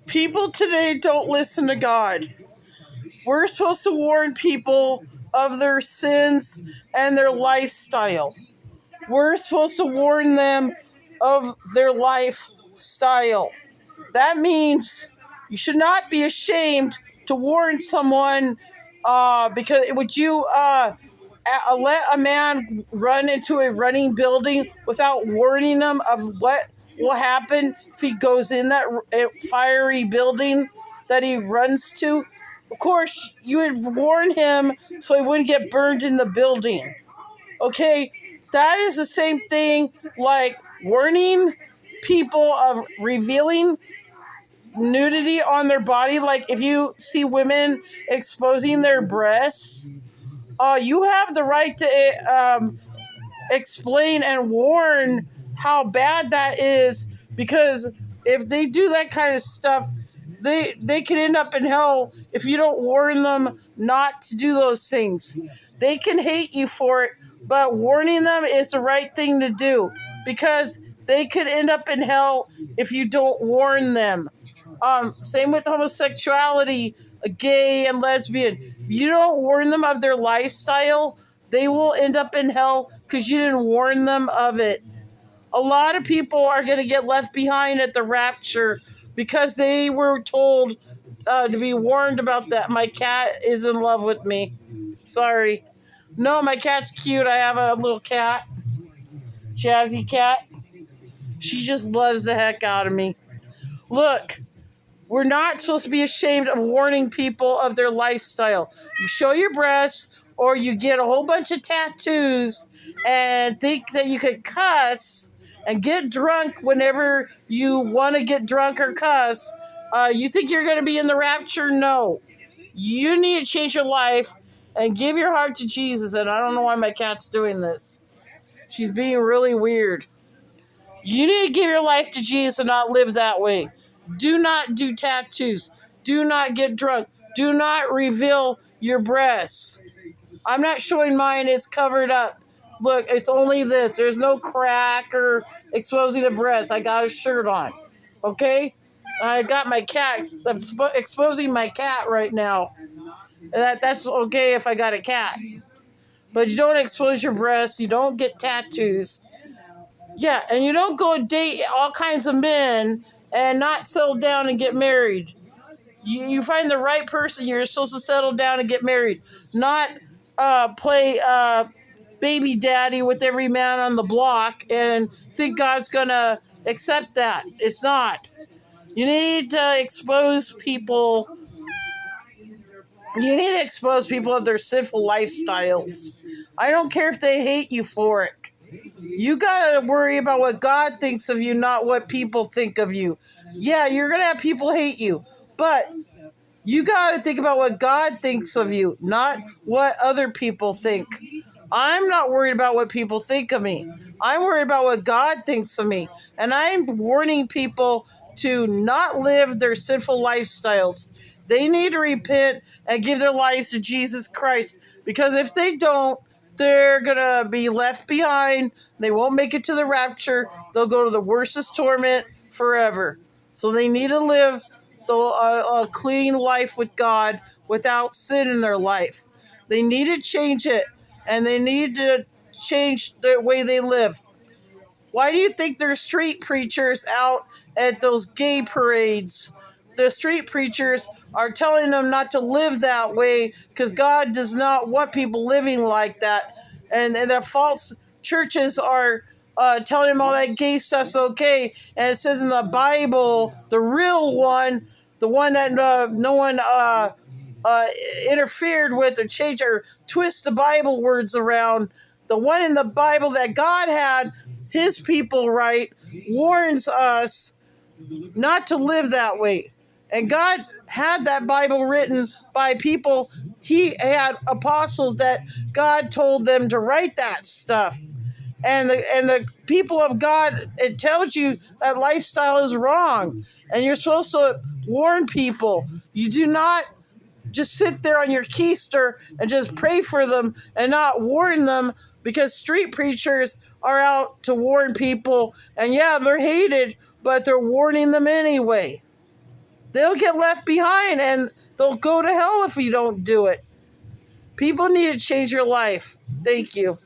People today don't listen to God. We're supposed to warn people of their sins and their lifestyle. We're supposed to warn them of their lifestyle. That means you should not be ashamed to warn someone because would you let a man run into a running building without warning them of what will happen if he goes in that fiery building that he runs to? Of course, you would warn him so he wouldn't get burned in the building. Okay, that is the same thing like warning people of revealing nudity on their body. Like if you see women exposing their breasts, you have the right to explain and warn how bad that is, because if they do that kind of stuff, they can end up in hell if you don't warn them not to do those things. They can hate you for it, but warning them is the right thing to do, because they could end up in hell if you don't warn them. Same with homosexuality, gay and lesbian. If you don't warn them of their lifestyle, they will end up in hell because you didn't warn them of it. A lot of people are going to get left behind at the rapture because they were told to be warned about that. My cat is in love with me. Sorry. No, my cat's cute. I have a little cat. Jazzy cat. She just loves the heck out of me. Look, we're not supposed to be ashamed of warning people of their lifestyle. You show your breasts or you get a whole bunch of tattoos and think that you could cuss and get drunk whenever you want to get drunk or cuss. You think you're going to be in the rapture? No. You need to change your life and give your heart to Jesus. And I don't know why my cat's doing this. She's being really weird. You need to give your life to Jesus and not live that way. Do not do tattoos. Do not get drunk. Do not reveal your breasts. I'm not showing mine. It's covered up. Look, it's only this. There's no crack or exposing a breast. I got a shirt on. Okay? I got my cat. I'm exposing my cat right now. That's okay if I got a cat. But you don't expose your breasts. You don't get tattoos. Yeah, and you don't go date all kinds of men and not settle down and get married. You find the right person, you're supposed to settle down and get married. Not play baby daddy with every man on the block and think God's going to accept that. It's not. You need to expose people. You need to expose people of their sinful lifestyles. I don't care if they hate you for it. You gotta worry about what God thinks of you, not what people think of you. Yeah, you're gonna have people hate you, but you gotta think about what God thinks of you, not what other people think. I'm not worried about what people think of me. I'm worried about what God thinks of me. And I'm warning people to not live their sinful lifestyles. They need to repent and give their lives to Jesus Christ, because if they don't, they're going to be left behind. They won't make it to the rapture. They'll go to the worstest torment forever. So they need to live a clean life with God without sin in their life. They need to change it, and they need to change the way they live. Why do you think there's street preachers out at those gay parades? The street preachers are telling them not to live that way because God does not want people living like that. And the false churches are telling them all that gay stuff's okay. And it says in the Bible, the real one, the one that no one interfered with or changed or twist the Bible words around, the one in the Bible that God had his people right, warns us not to live that way. And God had that Bible written by people. He had apostles that God told them to write that stuff. And the people of God, it tells you that lifestyle is wrong. And you're supposed to warn people. You do not just sit there on your keister and just pray for them and not warn them, because street preachers are out to warn people. And yeah, they're hated, but they're warning them anyway. They'll get left behind and they'll go to hell if we don't do it. People need to change your life. Thank you.